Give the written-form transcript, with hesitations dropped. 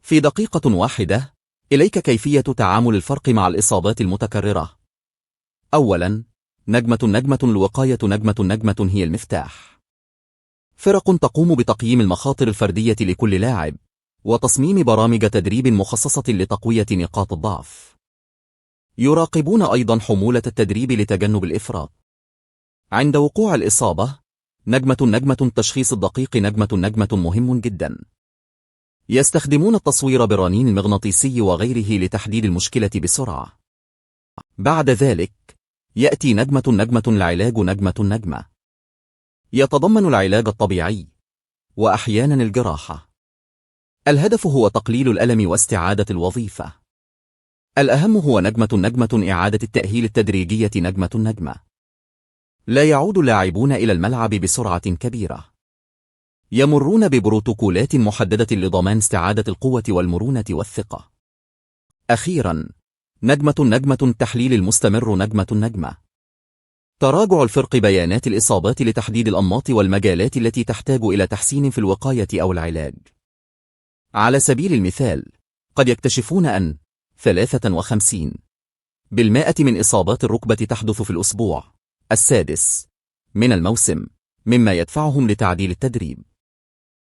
في دقيقة واحدة، إليك كيفية تعامل الفرق مع الإصابات المتكررة. أولاً، نجمة الوقاية. نجمة هي المفتاح. فرق تقوم بتقييم المخاطر الفردية لكل لاعب، وتصميم برامج تدريب مخصصة لتقوية نقاط الضعف. يراقبون أيضاً حمولة التدريب لتجنب الإفراط. عند وقوع الإصابة، نجمة التشخيص الدقيق. نجمة مهم جداً. يستخدمون التصوير بالرنين المغناطيسي وغيره لتحديد المشكلة بسرعة. بعد ذلك، يأتي نجمة العلاج. نجمة يتضمن العلاج الطبيعي، وأحيانا الجراحة. الهدف هو تقليل الألم واستعادة الوظيفة. الأهم هو نجمة إعادة التأهيل التدريجية. نجمة لا يعود اللاعبون إلى الملعب بسرعة كبيرة. يمرون ببروتوكولات محددة لضمان استعادة القوة والمرونة والثقة. أخيرا، نجمة التحليل المستمر. نجمة تراجع الفرق بيانات الإصابات لتحديد الأنماط والمجالات التي تحتاج إلى تحسين في الوقاية أو العلاج. على سبيل المثال، قد يكتشفون أن 53% من إصابات الركبة تحدث في الأسبوع السادس من الموسم، مما يدفعهم لتعديل التدريب.